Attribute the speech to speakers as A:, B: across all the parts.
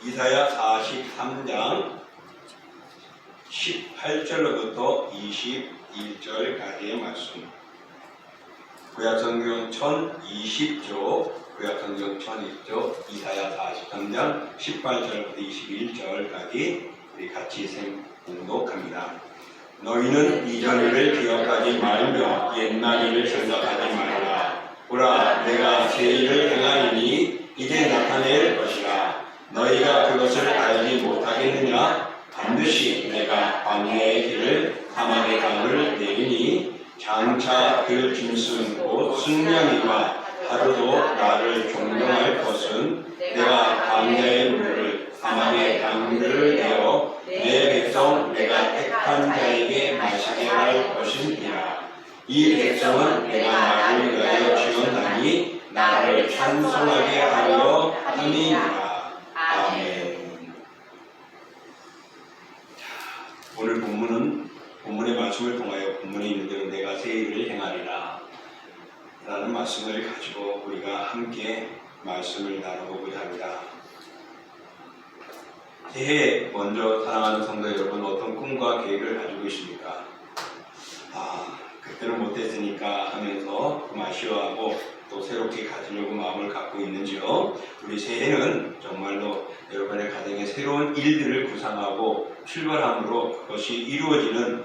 A: 이사야 43장 18절로부터 21절까지의 말씀. 구약성경 1020조, 구약성경 1020조, 이사야 43장 18절부터 21절까지 우리 같이 봉독합니다. 너희는 이전 일을 기억하지 말며 옛날 일을 생각하지 말라. 보라, 내가 새 일을 행하리니 이제 나타낼 것이라. 너희가 그것을 알지 못하겠느냐? 반드시 내가 광야의 길을 사막의 강을 내리니 장차 그 짐승 곧 순양이와 하루도 나를 존경할 것은 내가 광야의 물을 사막의 강들을 내어 내 백성 내가 택한 자에게 마시게 할 것이니라. 이 백성은 내가 나를 위하여 지었나니 나를 찬송하게 하려 함이니라. 아멘. 오늘 본문의 말씀을 통하여 본문에 있는 대로 내가 새 일을 행하리라 라는 말씀을 가지고 우리가 함께 말씀을 나눠보고자 합니다. 새해 먼저 사랑하는 성도 여러분, 어떤 꿈과 계획을 가지고 있습니까? 그때는 못했으니까 하면서 좀 아쉬워하고 또 새롭게 가지려고 마음을 갖고 있는지요? 우리 새해는 정말로 여러분의 가정에 새로운 일들을 구상하고 출발함으로 그것이 이루어지는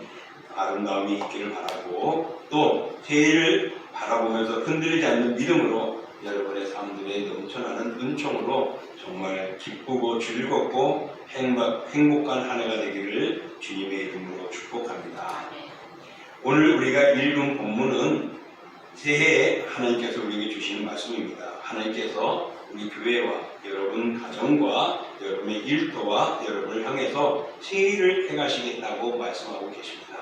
A: 아름다움이 있기를 바라고, 또 새해를 바라보면서 흔들리지 않는 믿음으로 여러분의 삶들에 넘쳐나는 은총으로 정말 기쁘고 즐겁고 행복한 한 해가 되기를 주님의 이름으로 축복합니다. 오늘 우리가 읽은 본문은 새해에 하나님께서 우리에게 주시는 말씀입니다. 하나님께서 우리 교회와 여러분 가정과 여러분의 일터와 여러분을 향해서 새해를 행하시겠다고 말씀하고 계십니다.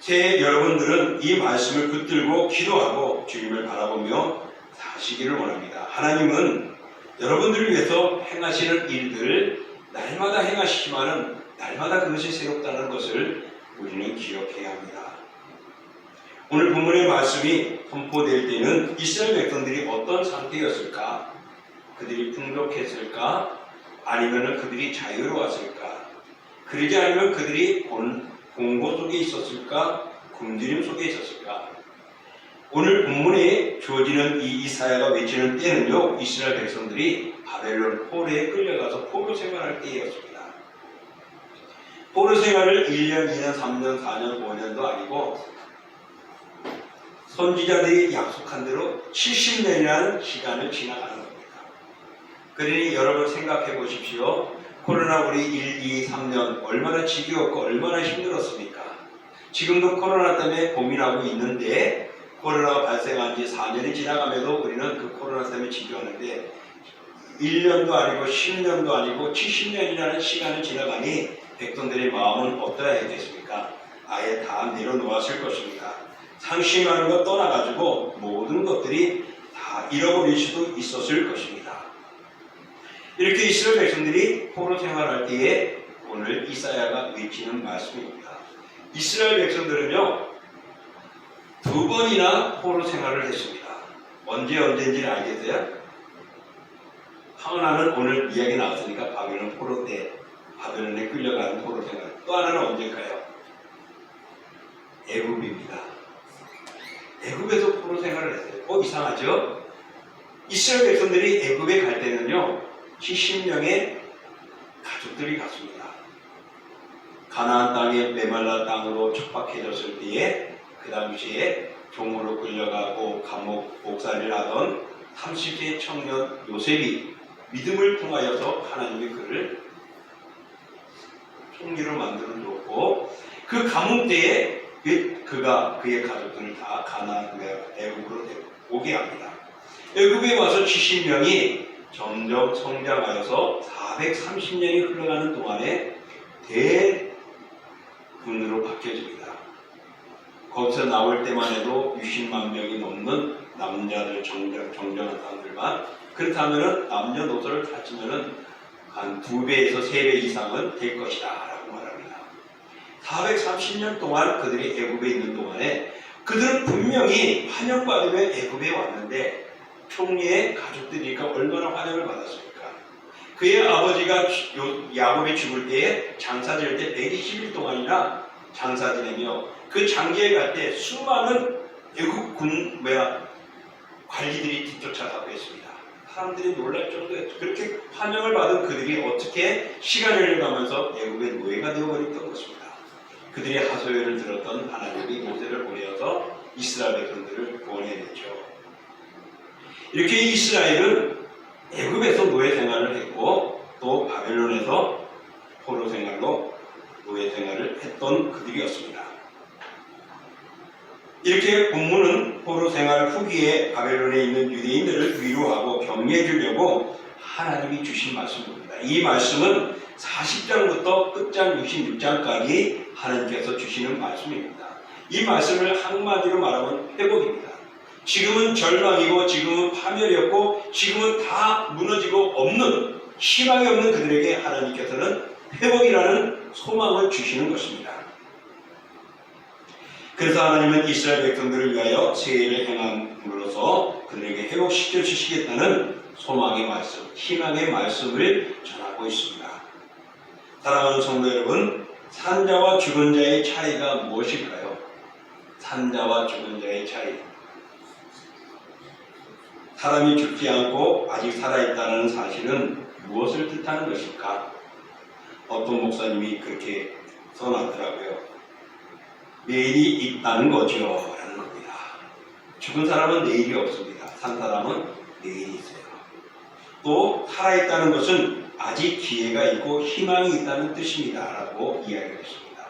A: 새해 여러분들은 이 말씀을 붙들고 기도하고 주님을 바라보며 사시기를 원합니다. 하나님은 여러분들을 위해서 행하시는 일들을 날마다 행하시지만은 날마다 그것이 새롭다는 것을 우리는 기억해야 합니다. 오늘 본문의 말씀이 선포될 때는 이스라엘 백성들이 어떤 상태였을까? 그들이 풍족했을까? 아니면 그들이 자유로웠을까? 그러지 않으면 그들이 공고 속에 있었을까? 굶주림 속에 있었을까? 오늘 본문에 주어지는 이 이사야가 외치는 때는요, 이스라엘 백성들이 바벨론 포로에 끌려가서 포로 생활할 때였습니다. 포로 생활을 1년, 2년, 3년, 4년, 5년도 아니고 선지자들이 약속한 대로 70년이라는 시간을 지나가는 겁니다. 그러니 여러분 생각해 보십시오. 코로나 우리 1, 2, 3년 얼마나 지겨웠고 얼마나 힘들었습니까? 지금도 코로나 때문에 고민하고 있는데, 코로나가 발생한 지 4년이 지나가면서 우리는 그 코로나 때문에 지겨웠는데 1년도 아니고 10년도 아니고 70년이라는 시간이 지나가니 백성들의 마음은 어떠했겠습니까? 아예 다 내려놓았을 것입니다. 상심하는 것 떠나가지고 모든 것들이 다 잃어버릴 수도 있었을 것입니다. 이렇게 이스라엘 백성들이 포로 생활할 때에 오늘 이사야가 외치는 말씀입니다. 이스라엘 백성들은요, 2번이나 포로 생활을 했습니다. 언제인지는 알겠어요? 하나는 오늘 이야기 나왔으니까 바벨론 포로 때, 바벨론에 끌려가는 포로 생활. 또 하나는 언제일까요? 애굽입니다. 애굽에서 포로 생활을 했어요. 이상하죠? 이스라엘 백성들이 애굽에 갈 때는요, 70명의 가족들이 갔습니다. 가나안 땅의 메말라 땅으로 척박해졌을 때에 그 당시에 종으로 끌려가고 감옥 목살이를 하던 30세 청년 요셉이 믿음을 통하여서 하나님의 그를 총리로 만들어 줬고, 그 감옥 때에 그의 가족들을 다 가나안 애굽으로 오게 합니다. 애굽에 와서 70명이 점점 성장하여서 430년이 흘러가는 동안에 대군으로 바뀌어집니다. 거기서 나올 때만 해도 60만 명이 넘는 남자들, 정정한 사람들만. 그렇다면 남녀노소를 따지면 한 2배에서 3배 이상은 될 것이다 라고 말합니다. 430년 동안 그들이 애굽에 있는 동안에 그들은 분명히 환영받으며 애굽에 왔는데 총리의 가족들이니까 얼마나 환영을 받았습니까? 그의 아버지가 야곱이 죽을 때에 장사 지을 때 120일 동안이나 장사 지내며 그 장기에 갈 때 수많은 애국 관리들이 뒤쫓아가고 했습니다. 사람들이 놀랄 정도였죠. 그렇게 환영을 받은 그들이 어떻게 시간을 흘러가면서 애국의 노예가 되어버렸던 것입니다. 그들의 하소연을 들었던 하나님이 모세를 보내어서 이스라엘 백성들을 구원해냈죠. 이렇게 이스라엘은 애굽에서 노예 생활을 했고 또 바벨론에서 포로 생활로 노예 생활을 했던 그들이었습니다. 이렇게 본문은 포로 생활 후기에 바벨론에 있는 유대인들을 위로하고 격려해 주려고 하나님이 주신 말씀입니다. 이 말씀은 40장부터 끝장 66장까지 하나님께서 주시는 말씀입니다. 이 말씀을 한마디로 말하면 회복입니다. 지금은 절망이고 지금은 파멸이었고 지금은 다 무너지고 없는 희망이 없는 그들에게 하나님께서는 회복이라는 소망을 주시는 것입니다. 그래서 하나님은 이스라엘 백성들을 위하여 세일을 행함으로써 그들에게 회복시켜 주시겠다는 소망의 말씀, 희망의 말씀을 전하고 있습니다. 사랑하는 성도 여러분, 산자와 죽은 자의 차이가 무엇일까요? 산자와 죽은 자의 차이. 사람이 죽지 않고 아직 살아있다는 사실은 무엇을 뜻하는 것일까? 어떤 목사님이 그렇게 선하더라고요. 내일이 있다는 거죠 라는 겁니다. 죽은 사람은 내일이 없습니다. 산 사람은 내일이 있어요. 또 살아있다는 것은 아직 기회가 있고 희망이 있다는 뜻입니다 라고 이야기했습니다.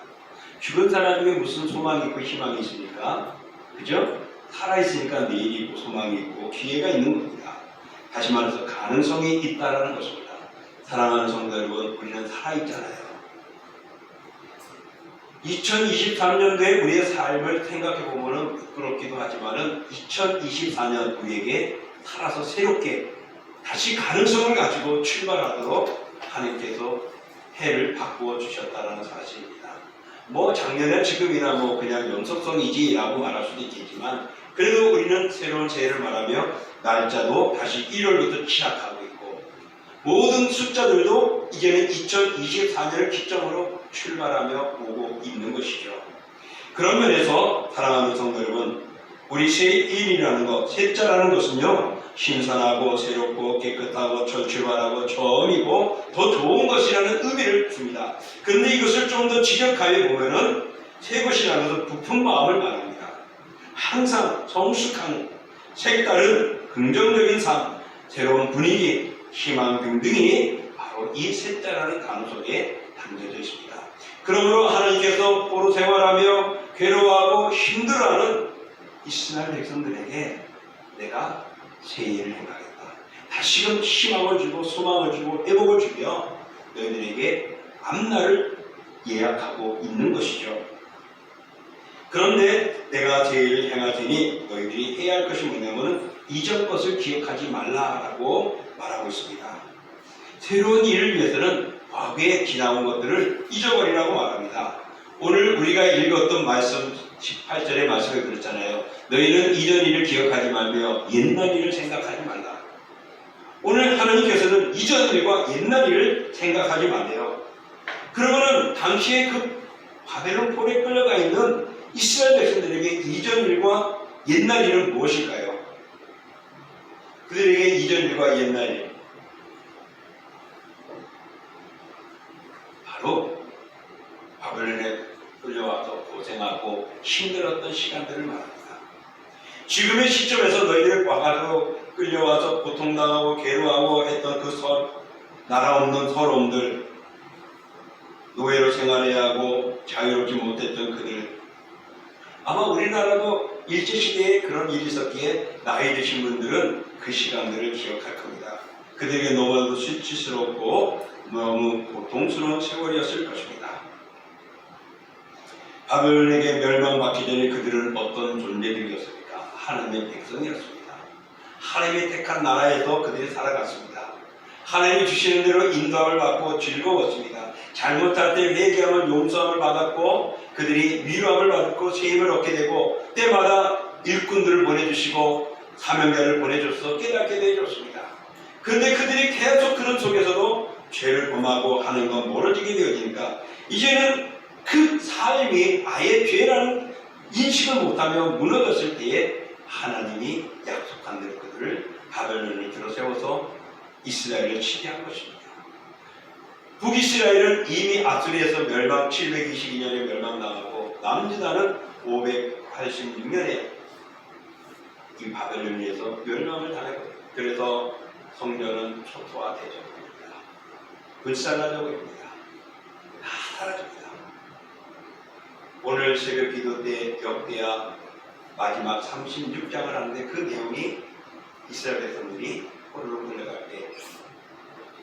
A: 죽은 사람에게 무슨 소망이 있고 희망이 있습니까? 그죠? 살아있으니까 내일이 있고 소망이 있고 기회가 있는 겁니다. 다시 말해서 가능성이 있다는 것입니다. 사랑하는 성도 여러분, 우리는 살아있잖아요. 2023년도에 우리의 삶을 생각해보면 부끄럽기도 하지만 2024년 우리에게 살아서 새롭게 다시 가능성을 가지고 출발하도록 하나님께서 해를 바꾸어 주셨다는 사실입니다. 뭐 작년에 지금이나 뭐 그냥 연속성이지 라고 말할 수도 있겠지만 그래도 우리는 새로운 새해를 말하며 날짜도 다시 1월부터 시작하고 있고 모든 숫자들도 이제는 2024년을 기점으로 출발하며 오고 있는 것이죠. 그런 면에서 사랑하는 성도 여러분, 우리 새일이라는 것, 새자라는 것은요 신선하고 새롭고 깨끗하고 출발하고 처음이고 더 좋은 것이라는 의미를 줍니다. 그런데 이것을 좀 더 지적하게 보면은 새 것이라는 것은 부푼 마음을 말합니다. 항상 성숙한 색다른 긍정적인 삶, 새로운 분위기, 희망 등등이 바로 이 새자라는 단어 속에 담겨져 있습니다. 그러므로 하나님께서 포로 생활하며 괴로워하고 힘들어하는 이스라엘 백성들에게 내가 새 일을 행하겠다. 다시금 희망을 주고 소망을 주고 회복을 주며 너희들에게 앞날을 예약하고 있는 것이죠. 그런데 내가 새 일을 행할 테니 너희들이 해야 할 것이 뭐냐면 이전 것을 기억하지 말라라고 말하고 있습니다. 새로운 일을 위해서는 과거에 지나온 것들을 잊어버리라고 말합니다. 오늘 우리가 읽었던 말씀 18절의 말씀을 그랬잖아요. 너희는 이전 일을 기억하지 말며 옛날 일을 생각하지 말라. 오늘 하나님께서는 이전 일과 옛날 일을 생각하지 말래요. 그러면은 당시에 그 바벨론 폴에 끌려가 있는 이스라엘 백성들에게 이전 일과 옛날 일은 무엇일까요? 그들에게 이전 일과 옛날 일, 바로 바벨론에 끌려와서 고생하고 힘들었던 시간들을 말합니다. 지금의 시점에서 너희들 과거로 끌려와서 고통당하고 괴로워하고 했던 그 나라 없는 서러움들, 노예로 생활해야 하고 자유롭지 못했던 그들, 아마 우리나라도 일제시대에 그런 일이 있었기에 나이 드신 분들은 그 시간들을 기억할 겁니다. 그들에게 너무나도 수치스럽고 너무 고통스러운 세월이었을 것입니다. 바벨론에게 멸망받기 전에 그들은 어떤 존재들이었습니까? 하나님의 백성이었습니다. 하나님의 택한 나라에서 그들이 살아갔습니다. 하나님이 주시는 대로 인도함을 받고 즐거웠습니다. 잘못할 때 회개하면 용서함을 받았고 그들이 위로함을 받고 세임을 얻게 되고 때마다 일꾼들을 보내주시고 사명자를 보내줘서 깨닫게 되어줬습니다. 그런데 그들이 계속 그런 속에서도 죄를 범하고 하는 건 멀어지게 되어지니까 이제는 그 삶이 아예 죄라는 인식을 못하며 무너졌을 때에 하나님이 약속한 대로 그들을 바벨론을 들어세워서 이스라엘을 치게 한 것입니다. 북이스라엘은 이미 아수리에서 멸망 722년에 멸망당하고 남유다는 586년에 이 바벨론에서 멸망을 당했거든요. 그래서 성전은 초토화되어버립니다. 불살라져버립니다. 다 사라집니다. 오늘 새벽 기도 때 역대하 마지막 36장을 하는데 그 내용이 이스라엘 백성들이 포로로 끌려갈 때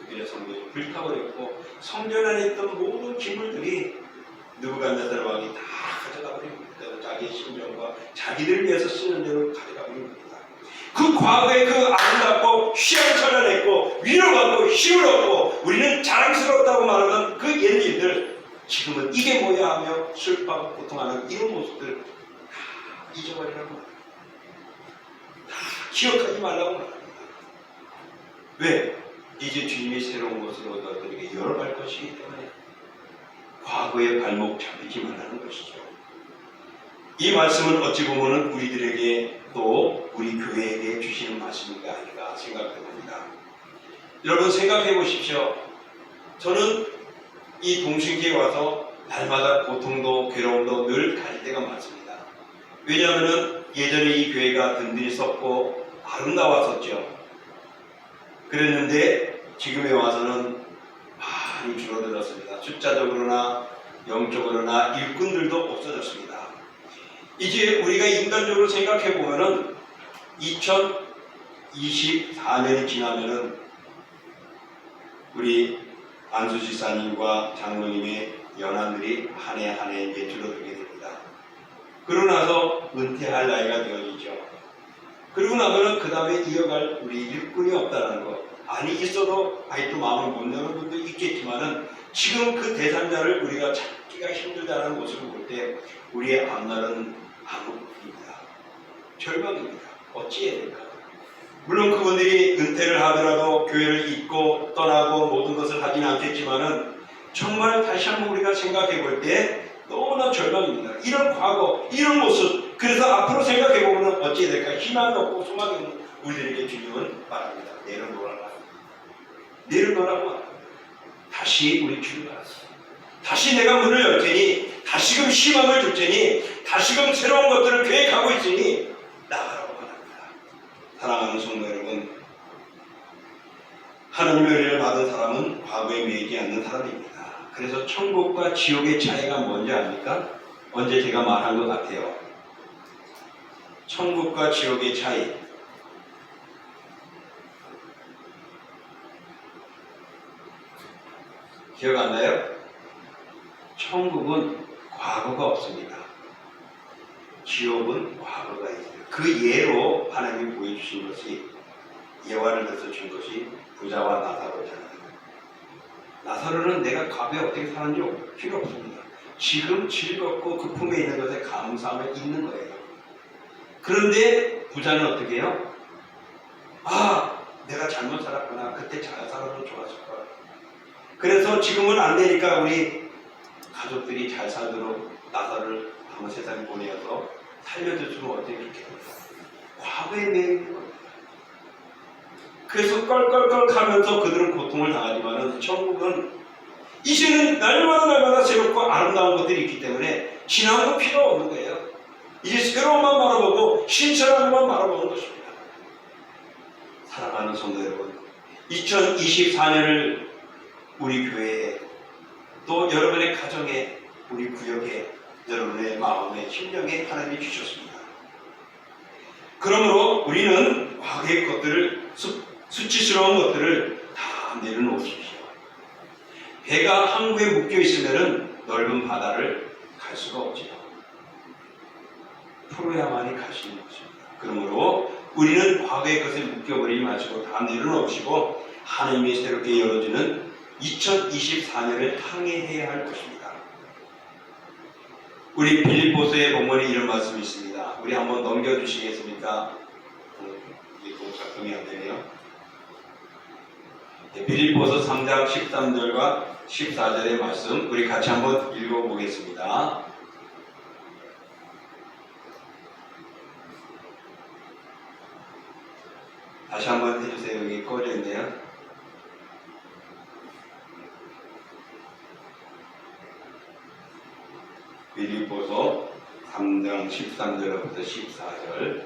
A: 그들의 성전이 불타버렸고 성전 안에 있던 모든 기물들이 느부갓네살 왕이 다 가져가 버립니다. 자기의 심정과 자기들을 위해서 쓰는 대로 가져가 버립니다. 그 과거에 그 아름답고 휘황찬란했고 위로받고 힘을 얻고 우리는 자랑스럽다고 말하던 그 옛일들 지금은 이게 뭐야 하며 슬퍼하고 고통하는 이런 모습들 다 잊어버리라고 합니다. 다 기억하지 말라고 합니다. 왜? 이제 주님이 새로운 것으로 너희들에게 열어갈 것이기 때문에 과거의 발목 잡히지 말라는 것이죠. 이 말씀은 어찌 보면 우리들에게 또 우리 교회에게 주시는 말씀인가 아닌가 생각해 봅니다. 여러분 생각해 보십시오. 저는 이 동신기에 와서 날마다 고통도 괴로움도 늘 가질 때가 많습니다. 왜냐하면 예전에 이 교회가 든든히 섰고 아름다웠었죠. 그랬는데 지금에 와서는 많이 줄어들었습니다. 숫자적으로나 영적으로나 일꾼들도 없어졌습니다. 이제 우리가 인간적으로 생각해 보면은 2024년이 지나면은 우리 안수 지사님과 장로님의 연한들이 한 해 한 해 이제 줄어들게 됩니다. 그러고 나서 은퇴할 나이가 되어지죠. 그러고 나면은 그 다음에 이어갈 우리 일꾼이 없다는 것. 아니 있어도 아직도 마음을 못 여는 분도 있겠지만은 지금 그 대상자를 우리가 찾기가 힘들다는 모습을 볼 때 우리의 앞날은 암흑입니다. 절망입니다. 어찌해야 될까? 물론 그분들이 은퇴를 하더라도 교회를 잊고 떠나고 모든 것을 하지는 않겠지만은 정말 다시 한번 우리가 생각해 볼 때 너무나 절망입니다. 이런 과거, 이런 모습, 그래서 앞으로 생각해 보면 어찌해야 될까? 희망이 없고 소망이 없는 우리들에게 주님은 바랍니다. 내려놓으라고 합니다. 내려놓으라고 합니다. 다시 우리 주를 알았어. 다시 내가 문을 열 테니, 다시금 희망을 줄 테니, 다시금 새로운 것들을 계획하고 있으니 나가라고 합니다. 사랑하는 성도 여러분, 하나님의 은혜를 받은 사람은 과거에 매이지 않는 사람입니다. 그래서 천국과 지옥의 차이가 뭔지 압니까? 언제 제가 말한 것 같아요. 천국과 지옥의 차이. 기억 안 나요? 천국은 과거가 없습니다. 지옥은 과거가 있어요. 그 예로 하나님이 보여주신 것이 예화를 들어서 준 것이 부자와 나사로잖아요. 나사로는 내가 과거에 어떻게 사는지 필요 없습니다. 지금 즐겁고 그 품에 있는 것에 감사함을 잊는 거예요. 그런데 부자는 어떻게 해요? 내가 잘못 살았구나. 그때 잘 살아도 좋았을 거야. 그래서 지금은 안 되니까 우리 가족들이 잘 살도록 나사로를 한번 세상에 보내어서 살려줬으면 어떻게 좋겠는가. 과거에 매이는 겁니다. 그래서 껄껄껄 하면서 그들은 고통을 당하지만은 천국은 이제는 날마다 새롭고 아름다운 것들이 있기 때문에 지나온 거 필요 없는 거예요. 이제 새로운만 바라보고 신선한 것만 바라보는 것입니다. 사랑하는 성도 여러분, 2024년을 우리 교회에 또 여러분의 가정에 우리 구역에 여러분의 마음에 심령에 하나님이 주셨습니다. 그러므로 우리는 과거의 것들을 수치스러운 것들을 다 내려놓으십시오. 배가 항구에 묶여 있으면 넓은 바다를 갈 수가 없지요. 풀어야만이 갈 수 있는 것입니다. 그러므로 우리는 과거의 것에 묶여버리지 마시고 다 내려놓으시고 하나님이 새롭게 열어주는 2024년을 항해해야 할 것입니다. 우리 빌립보서의 본문에 이런 말씀이 있습니다. 우리 한번 넘겨주시겠습니까? 이게 또 작동이 안 되네요. 빌립보서 3장 13절과 14절의 말씀 우리 같이 한번 읽어보겠습니다. 다시 한번 해주세요. 여기 꺼져 있네요. 빌립보서 3장 13절부터 14절.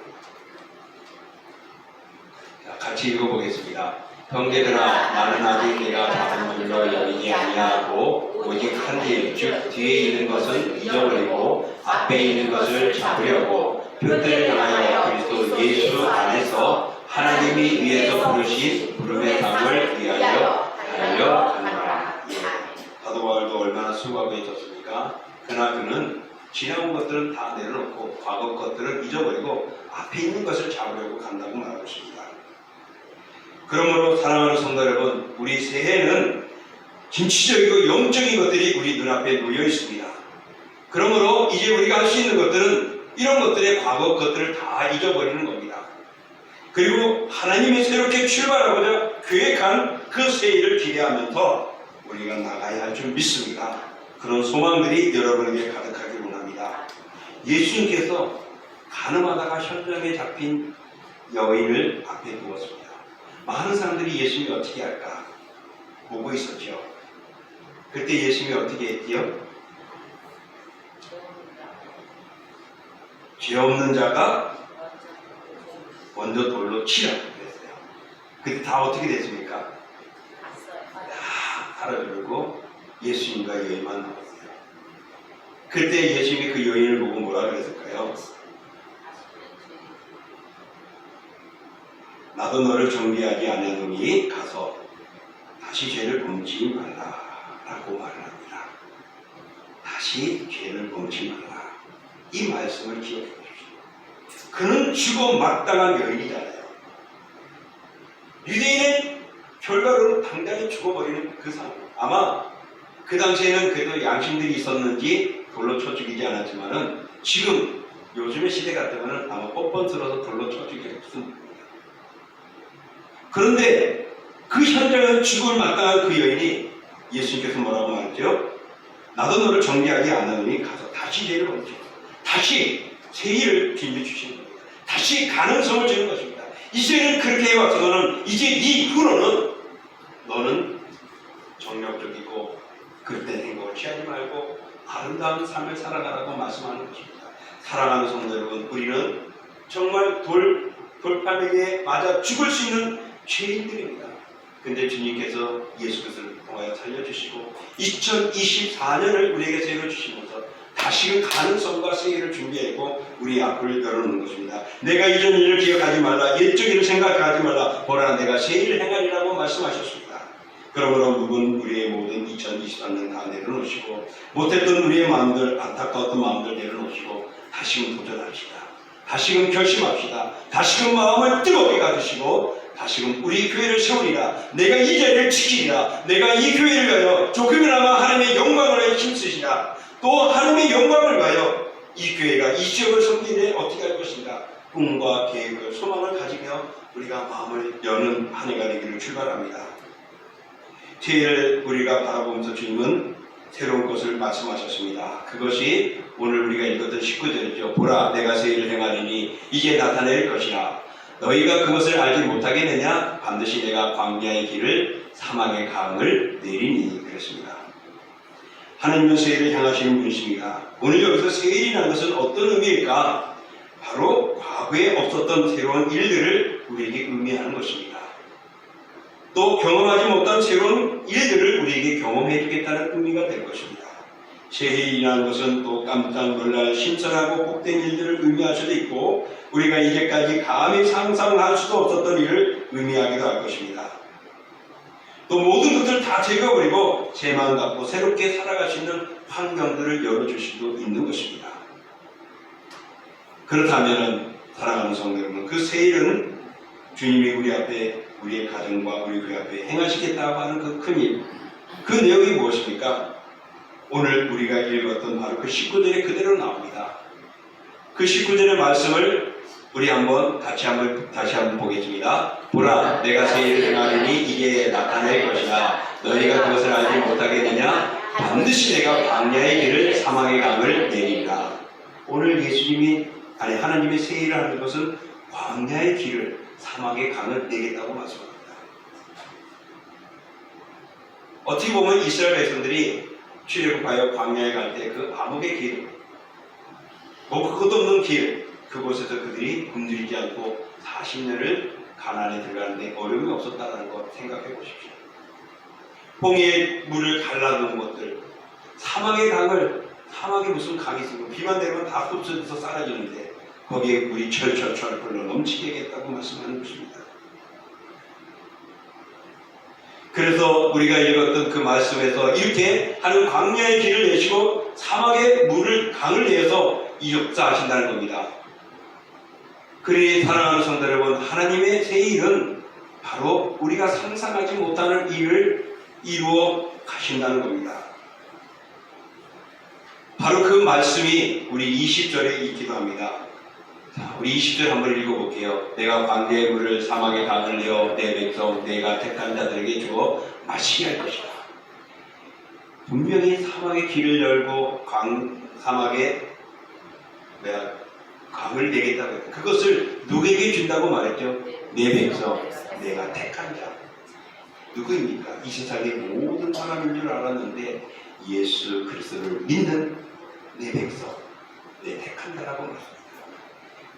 A: 자, 같이 읽어보겠습니다. 형제들아, 나는 아직 내가 잡은 줄로 여기지 아니하고 오직 한 일, 즉 뒤에 있는 것은 잊어버리고 앞에 있는 것을 잡으려고 표대를 향하여 그리스도 예수 안에서 하나님이 위에서 부르신 부름의 상을 위하여 달려가노라. 사도 바울도 얼마나 수고하고 있었습니까? 그러나 그는 지나온 것들은 다 내려놓고 과거 것들을 잊어버리고 앞에 있는 것을 잡으려고 간다고 말하고 있습니다. 그러므로 사랑하는 성도 여러분, 우리 새해는 진취적이고 영적인 것들이 우리 눈앞에 놓여 있습니다. 그러므로 이제 우리가 할 수 있는 것들은 이런 것들의 과거 것들을 다 잊어버리는 겁니다. 그리고 하나님이 새롭게 출발하고자 계획한 그 새해를 기대하면서 우리가 나가야 할 줄 믿습니다. 그런 소망들이 여러분에게 가득하길 원합니다. 예수님께서 가늠하다가 현장에 잡힌 여인을 앞에 두었습니다. 많은 사람들이 예수님이 어떻게 할까 보고 있었죠. 그때 예수님이 어떻게 했지요? 죄 없는 자가 먼저 돌로 치라고 그랬어요. 그때 다 어떻게 됐습니까? 다 사라지고 예수님과 여인만 남았어요. 그때 예수님이 그 여인을 보고 뭐라 그랬을까요? 나도 너를 정죄하지 않으니 가서 다시 죄를 범치 말라 라고 말을 합니다. 다시 죄를 범치 말라. 이 말씀을 기억해 주십시오. 그는 죽어 마땅한 여인이잖아요. 유대인은 결과로 당장에 죽어버리는 그 상황. 아마 그 당시에는 그래도 양심들이 있었는지 돌로 쳐 죽이지 않았지만은 지금 요즘의 시대 같으면은 아마 뻔뻔스러워서 돌로 쳐 죽이지 않습니다. 그런데 그 현장에서 죽음을 마땅한 그 여인이 예수님께서 뭐라고 말했죠? 나도 너를 정죄하지 않으니 가서 다시 죄를 범치 다시 새 일을 준비해 주시는 겁니다. 다시 가능성을 주는 것입니다. 이제는 그렇게 해왔으면 이제 이후로는 너는 정력적이고 그릇된 행복을 취하지 말고 아름다운 삶을 살아가라고 말씀하는 것입니다. 사랑하는 성도 여러분, 우리는 정말 돌팔매기에 맞아 죽을 수 있는 죄인들입니다. 근데 주님께서 예수 그리스도를 통하여 살려주시고 2024년을 우리에게 새로 주시면서 다시금 가능성과 새해를 준비하고 우리 앞을 열어놓는 것입니다. 내가 이전 일을 기억하지 말라, 옛적 일을 생각하지 말라, 보라 내가 새 일을 행하리라고 말씀하셨습니다. 그러므로 누군 우리의 모든 2023년 다 내려놓으시고 못했던 우리의 마음들, 안타까웠던 마음들 내려놓으시고 다시금 도전합시다. 다시금 결심합시다. 다시금 마음을 뜨겁게 가지시고 다시금 우리 교회를 세우리라. 내가 이 자리를 지키리라. 내가 이 교회를 위하여 조금이나마 하나님의 영광을 위하여 힘쓰시라. 또 하나님의 영광을 위하여 이 교회가 이 지역을 섬기는데 어떻게 할 것인가 꿈과 계획을 소망을 가지며 우리가 마음을 여는 한 해가 되기를 출발합니다. 새해를 우리가 바라보면서 주님은 새로운 것을 말씀하셨습니다. 그것이 오늘 우리가 읽었던 19절이죠. 보라 내가 새해를 행하리니 이제 나타낼 것이라. 너희가 그것을 알지 못하겠느냐? 반드시 내가 광야의 길을 사막의 강을 내리니 그랬습니다. 하나님은 새해를 향하시는 분이십니다. 오늘 여기서 새해이라는 것은 어떤 의미일까? 바로 과거에 없었던 새로운 일들을 우리에게 의미하는 것입니다. 또 경험하지 못한 새로운 일들을 우리에게 경험해 주겠다는 의미가 될 것입니다. 새해이라는 것은 또 깜짝 놀랄 신선하고 복된 일들을 의미할 수도 있고 우리가 이제까지 감히 상상할 수도 없었던 일을 의미하기도 할 것입니다. 또 모든 것들을 다 제거버리고 새 마음 갖고 새롭게 살아갈 수 있는 환경들을 열어줄 수도 있는 것입니다. 그렇다면 사랑하는 성도 여러분, 그 새일은 주님이 우리 앞에 우리의 가정과 우리 교회 앞에 행하시겠다고 하는 그 큰 일, 그 내용이 무엇입니까? 오늘 우리가 읽었던 바로 그 19절에 그대로 나옵니다. 그 19절의 말씀을 우리 다시 한번 보겠습니다. 보라 내가 새 일을 행하리니 이게 나타낼 것이라. 너희가 그것을 알지 못하겠느냐? 반드시 내가 광야의 길을 사막의 강을 내리리라. 오늘 예수님이 하나님의 새 일을 하는 것은 광야의 길을 사막의 강을 내겠다고 말씀합니다. 어떻게 보면 이스라엘 백성들이 출애굽하여 광야에 갈 때 그 암흑의 길, 그것도 없는 길, 그곳에서 그들이 굶주리지 않고 40년을 가나안에 들어가는데 어려움이 없었다는 것 생각해 보십시오. 홍해의 물을 갈라놓은 것들, 사막에 무슨 강이 있으면 비만 내리면 다 흡수돼서 사라지는데 거기에 물이 철철철 흘러 넘치게 하겠다고 말씀하는 것입니다. 그래서 우리가 읽었던 그 말씀에서 이렇게 하는 광야의 길을 내시고 사막의 물을 강을 내어서 역사하신다는 겁니다. 그러니 사랑하는 성도 여러분, 하나님의 새 일은 바로 우리가 상상하지 못하는 일을 이루어 가신다는 겁니다. 바로 그 말씀이 우리 20절에 있기도 합니다. 자, 우리 20절 한번 읽어볼게요. 내가 광야의 물을 사막의 강을 내어 내 백성 내가 택한 자들에게 주어 마시게 할 것이다. 분명히 사막의 길을 열고 사막에 강을 내겠다고 했다. 그것을 누구에게 준다고 말했죠? 내 백성 내가 택한 자. 누구입니까? 이 세상의 모든 사람인 줄 알았는데 예수 그리스도를 믿는 내 백성, 내 택한 자라고 말합니다.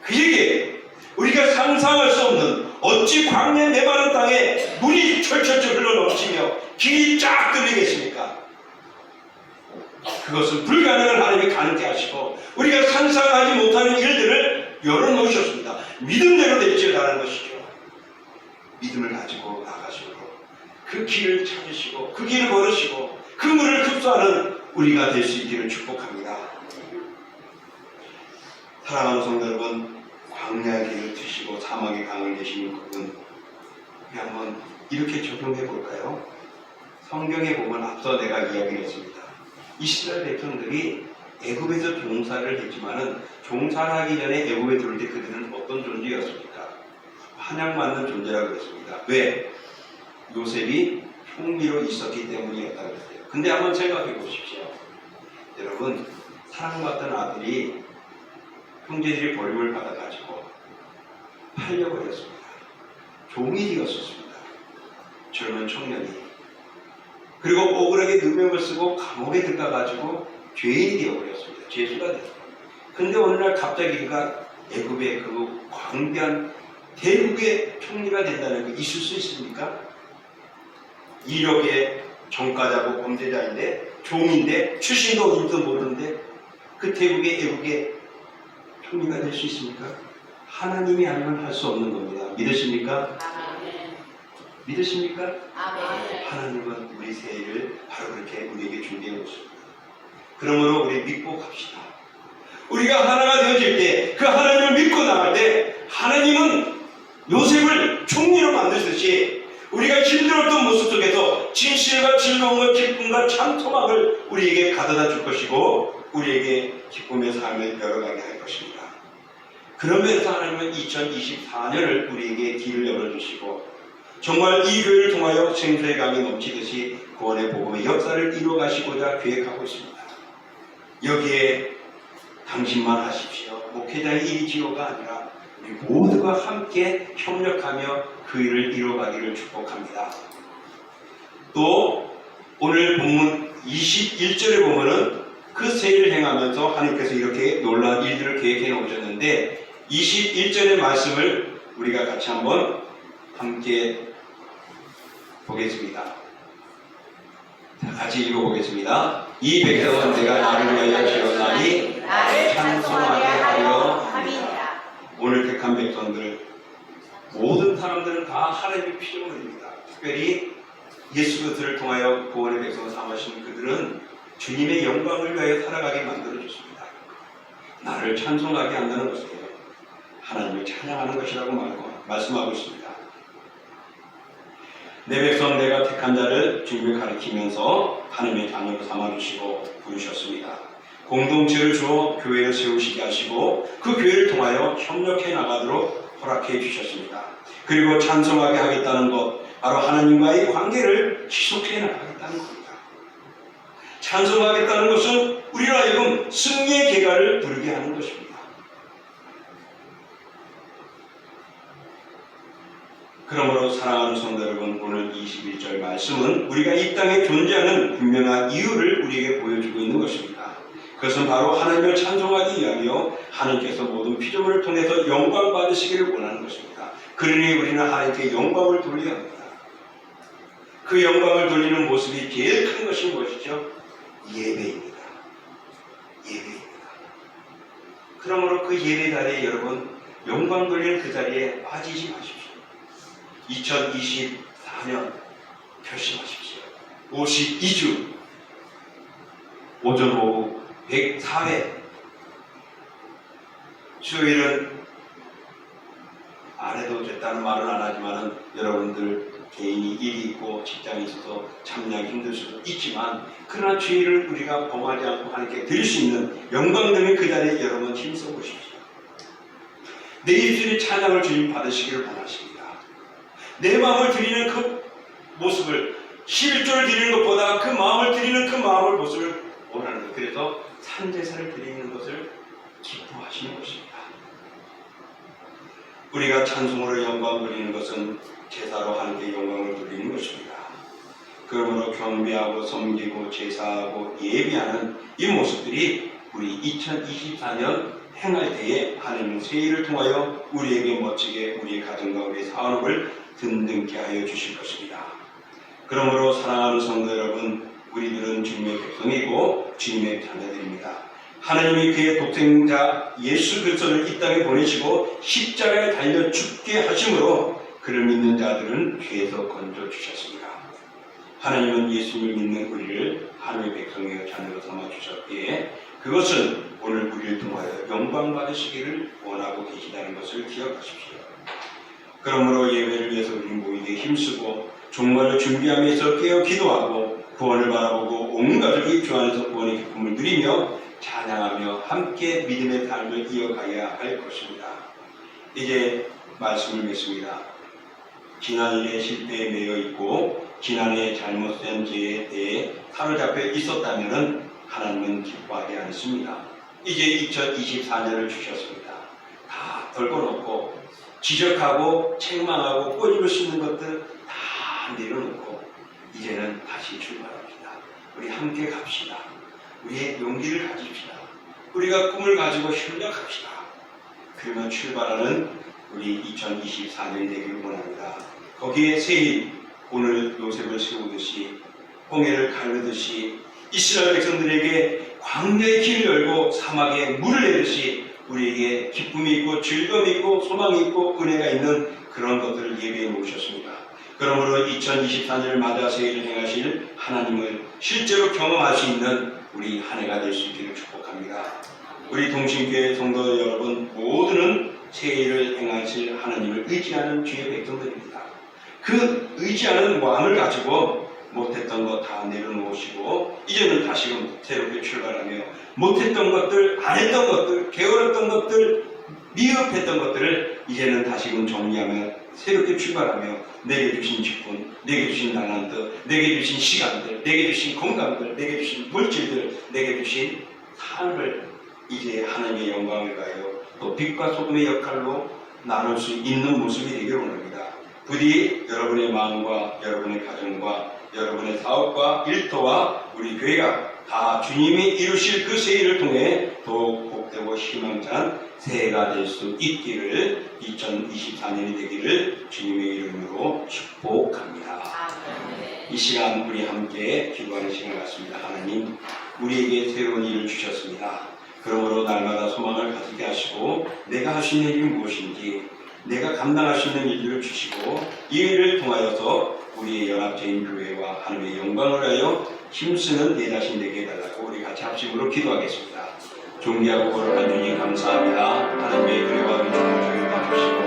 A: 그에게 우리가 상상할 수 없는 어찌 광야 메마른 땅에 물이 철철철 흘러 넘치며 길이 쫙 뚫리겠습니까? 그것은 불가능한 하나님이 가능케 하시고 우리가 상상하지 못하는 일들을 열어놓으셨습니다. 믿음대로 될지라는 것이죠. 믿음을 가지고 나가시고 그 길을 찾으시고 그 길을 걸으시고 그 물을 흡수하는 우리가 될 수 있기를 축복합니다. 사랑하는 성도 여러분, 광야의 길을 드시고 사막의 강을 내시는 그분, 우리 한번 이렇게 적용해 볼까요? 성경에 보면 앞서 내가 이야기를 했습니다. 이스라엘 백성들이 애굽에서 종사를 했지만은 종사를 하기 전에 애굽에 들어올 때 그들은 어떤 존재였습니까? 환영받는 존재라고 그랬습니다. 왜? 요셉이 총리로 있었기 때문이었다고 했어요. 근데 한번 생각해 보십시오. 여러분, 사랑받던 아들이 형제들이 버림을 받아가지고 팔려버렸습니다. 종이 되었었습니다. 젊은 청년이. 그리고 억울하게 누명을 쓰고 감옥에 들어가가지고 죄인이 되어버렸습니다. 죄수가 됐어요. 근데 어느 날 갑자기 그가 애굽의 그 광대한 대국의 총리가 된다는 게 있을 수 있습니까? 이력의 정가자고 범죄자인데 종인데 출신도 어딘지도 모르는데 그 대국의 애국의 총리가 될 수 있습니까? 하나님이 아니면 할 수 없는 겁니다. 믿으십니까? 아멘. 믿으십니까? 아멘. 하나님은 우리 새해를 바로 그렇게 우리에게 준비해 놓습니다. 그러므로 우리 믿고 갑시다. 우리가 하나가 되어질 때 그 하나님을 믿고 나갈 때 하나님은 요셉을 총리로 만드듯이 우리가 힘들었던 모습 속에서 진실과 즐거움과 기쁨과 참 소망을 우리에게 가져다 줄 것이고 우리에게 기쁨의 삶을 열어가게 할 것입니다. 그러면서 하나님은 2024년을 우리에게 길을 열어주시고 정말 이 교회를 통하여 생수의 강이 넘치듯이 구원의 복음의 역사를 이루어가시고자 계획하고 있습니다. 여기에 당신만 하십시오. 목회자의 일이 지요가 아니라 우리 모두가 함께 협력하며 그 일을 이루어가기를 축복합니다. 또 오늘 본문 21절에 보면은 그 세일을 행하면서 하나님께서 이렇게 놀라운 일들을 계획해 놓으셨는데 21절의 말씀을 우리가 같이 한번 함께 보겠습니다. 자, 같이 읽어보겠습니다. 이 백성은 내가 나를 위하여 지었나니 나를 찬송하게 하려 함이니라. 오늘 택한 백성들 모든 사람들은 다 하나님의 피조물입니다. 특별히 예수 그리스도를 통하여 구원의 백성을 삼으신 그들은 주님의 영광을 위하여 살아가게 만들어줬습니다. 나를 찬송하게 한다는 것이에요. 하나님을 찬양하는 것이라고 말씀하고 있습니다. 내 백성 내가 택한 자를 주님을 가리키면서 하나님의 자녀로 삼아주시고 부르셨습니다. 공동체를 주어 교회를 세우시게 하시고 그 교회를 통하여 협력해 나가도록 허락해 주셨습니다. 그리고 찬송하게 하겠다는 것, 바로 하나님과의 관계를 지속해 나가겠다는 겁니다. 찬송하겠다는 것은 우리로 하여금 승리의 계가를 부르게 하는 것입니다. 그러므로 사랑하는 성도 여러분, 오늘 21절 말씀은 우리가 이 땅에 존재하는 분명한 이유를 우리에게 보여주고 있는 것입니다. 그것은 바로 하나님을 찬송하기 위하여 하나님께서 모든 피조물을 통해서 영광 받으시기를 원하는 것입니다. 그러니 우리는 하나님께 영광을 돌려야 합니다. 그 영광을 돌리는 모습이 제일 큰 것이 무엇이죠? 예배입니다. 예배입니다. 그러므로 그 예배 자리에 여러분, 영광 돌리는 그 자리에 빠지지 마십시오. 2024년 결심하십시오. 52주 오전 오후 104회 수요일은 안 해도 됐다는 말은 안 하지만 여러분들 개인이 일이 있고 직장이 있어서 참여하기 힘들 수도 있지만, 그러나 주일을 우리가 범하지 않고 하나님께 드릴 수 있는 영광되는 그 자리에 여러분 힘써 보십시오. 내 입술의 찬양을 주님 받으시기를 원하십니다. 내 마음을 드리는 그 모습을, 11조를 드리는 것보다 그 마음을 드리는 그 마음을 모습을 원하는 것. 그래서 산제사를 드리는 것을 기뻐하시는 것입니다. 우리가 찬송으로 영광을 돌리는 것은 제사로 하나님께 영광을 돌리는 것입니다. 그러므로 경배하고 섬기고 제사하고 예배하는 이 모습들이 우리 2024년 행할 때에 하나님은 새해를 통하여 우리에게 멋지게 우리의 가정과 우리의 사업을 든든케 하여 주실 것입니다. 그러므로 사랑하는 성도 여러분, 우리들은 주님의 백성이고 주님의 자녀들입니다. 하나님이 그의 독생자 예수 그리스도를 이 땅에 보내시고 십자가에 달려 죽게 하심으로 그를 믿는 자들은 죄에서 건져 주셨습니다. 하나님은 예수님을 믿는 우리를 하나님의 백성이여 자녀로 삼아 주셨기에 그것은 오늘 우리를 통하여 영광 받으시기를 원하고 계시다는 것을 기억하십시오. 그러므로 예배를 위해서 우리 모이게 힘쓰고 종말을 준비하면서 깨어 기도하고 구원을 바라보고 온 가족이 주 안에서 구원의 기쁨을 누리며 찬양하며 함께 믿음의 삶을 이어가야 할 것입니다. 이제 말씀을 맺습니다. 지난일의 실패에 매여 있고 지난해 잘못된 죄에 대해 사로잡혀 있었다면 하나님은 기뻐하지 않습니다. 이제 2024년을 주셨습니다. 다 덜궈놓고 지적하고 책망하고 꼬집을 수 있는 것들 다 내려놓고 이제는 다시 출발합니다. 우리 함께 갑시다. 우리의 용기를 가집시다. 우리가 꿈을 가지고 협력합시다. 그러면 출발하는 우리 2024년이 되기를 원합니다. 거기에 새해 오늘 요셉을 세우듯이 홍해를 가르듯이 이스라엘 백성들에게 광야의 길을 열고 사막에 물을 내듯이 우리에게 기쁨이 있고 즐거움이 있고 소망이 있고 은혜가 있는 그런 것들을 예배해 놓으셨습니다. 그러므로 2024년을 맞아 새해를 행하실 하나님을 실제로 경험할 수 있는 우리 한 해가 될 수 있기를 축복합니다. 우리 동신교회 성도 여러분 모두는 새해를 행하실 하나님을 의지하는 주의 백성들입니다. 그 의지하는 마음을 가지고 못했던 것 다 내려놓으시고 이제는 다시금 새롭게 출발하며 못했던 것들, 안 했던 것들, 게으렀던 것들, 미흡했던 것들을 이제는 다시금 정리하며 새롭게 출발하며 내게 주신 직분, 내게 주신 달란트, 내게 주신 시간들, 내게 주신 건강들, 내게 주신 물질들, 내게 주신 삶을 이제 하나님의 영광을 가하여 또 빛과 소금의 역할로 나눌 수 있는 모습이 되기를 원합니다. 부디 여러분의 마음과 여러분의 가정과 여러분의 사업과 일터와 우리 교회가 다 주님이 이루실 그 새해를 통해 더욱 복되고 희망찬 새해가 될 수 있기를 2024년이 되기를 주님의 이름으로 축복합니다. 이 시간 우리 함께 기도하는 시간을 갖습니다. 하나님, 우리에게 새로운 일을 주셨습니다. 그러므로 날마다 소망을 가지게 하시고 내가 할 수 있는 일이 무엇인지 내가 감당할 수 있는 일들을 주시고 이 일을 통하여서 우리의 연합체인 교회와 하나님의 영광을 위하여 힘쓰는 내 자신 되게 해달라고 우리 같이 합심으로 기도하겠습니다. 존귀하고 거룩한 주님 감사합니다. 하나님의 은혜와 은총을 주여 주시고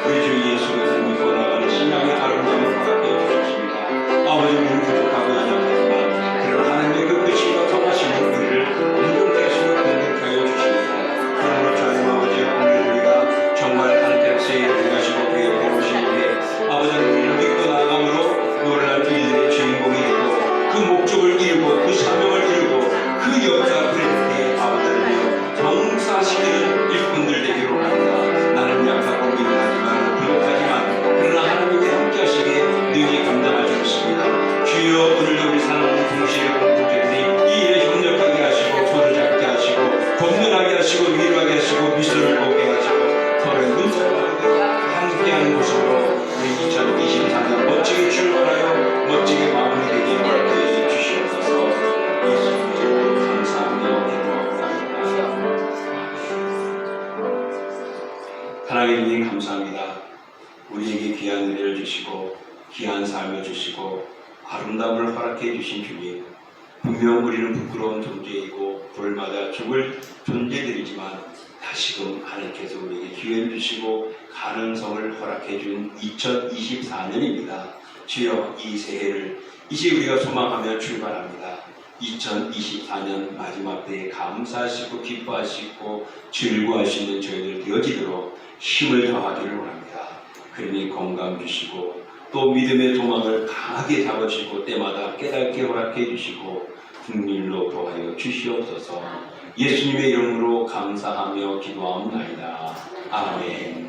A: 우리 주 예수 그리스도를 믿고 나가는 신앙의 아름다움을 허락해 주셨습니다. 아버지 우리는 부족하고 연약하지만 그러나 하나님의 그 크시고 선하심을 우리를 온전케 하시고 건강케 하여 주십니다. 그러므로 주님 아버지 오늘 우리가 정말 하나님께서 새해를 행하시고 그의 배우실 때 주여 오늘도 우리 사랑하는 동시에 공동체들이 이 일에 협력하게 하시고 손을 잡게 하시고 건면하게 하시고 위로하게 하시고 미소를 보게 하시고 서로의 눈썹을 함께하는 모습으로 우리 2024년 멋지게 출발하여 멋지게 마무리되게 해 주시옵소서. 예수님 감사하며 기도합니다. 하나님 주님 감사합니다. 우리에게 귀한 은혜를 주시고 귀한 삶을 주시고 아름다움을 허락해 주신 주님, 분명 우리는 부끄러운 존재이고 불마다 죽을 존재들이지만 다시금 하나님께서 우리에게 기회를 주시고 가능성을 허락해 준 2024년입니다. 주여 이 새해를 이제 우리가 소망하며 출발합니다. 2024년 마지막 때에 감사하시고 기뻐하시고 즐거워하시는 저희들 되어지도록 힘을 더하기를 원합니다. 그러니 건강 주시고 또 믿음의 도망을 강하게 잡으시고 때마다 깨닫게 허락해 주시고 국민로 도하여 주시옵소서. 예수님의 이름으로 감사하며 기도하옵나이다. 아멘.